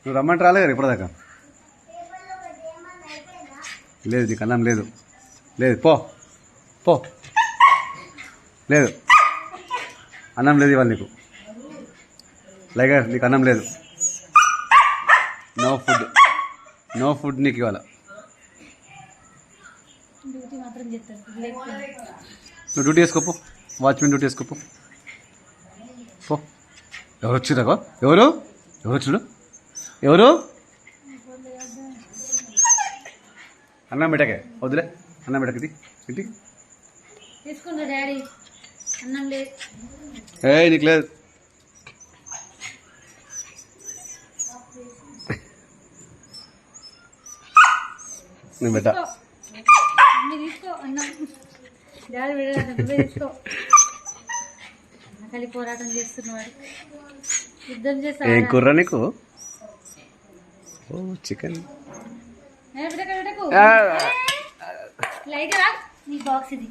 నువ్వు రమ్మంటే రాలే కదా ఇప్పటిదాకా. లేదు నీకు అన్నం లేదు. లేదు పో పో. లేదు అన్నం లేదు ఇవాళ నీకు. లైగర్ నీకు అన్నం లేదు. No food. నో ఫుడ్ నీకు ఇవాళ. నువ్వు డ్యూటీ వేసుకోపో. వాచ్మెన్ డ్యూటీ వేసుకోపో పో. ఎవరు వచ్చిరాకో? ఎవరు ఎవరు వచ్చాడు? ఎవరు? అన్నం పెట్టకే. వద్దులే అన్నం పెట్టకది ఇంటి. తీసుకుంటా డాడీ. అన్నం లేదు. నీకు లేదు. నేను పెట్టా. తీసుకో అన్నం. డాడీ పెట్టాలి. నువ్వే తీసుకో. అన్నకలి పోరాటం చేస్తున్నవాడు. యుద్ధం చేస్తా. ఏం కూర నీకు? ఓ చికెన్. లైట్ రా నీ బాక్స్ ఇది.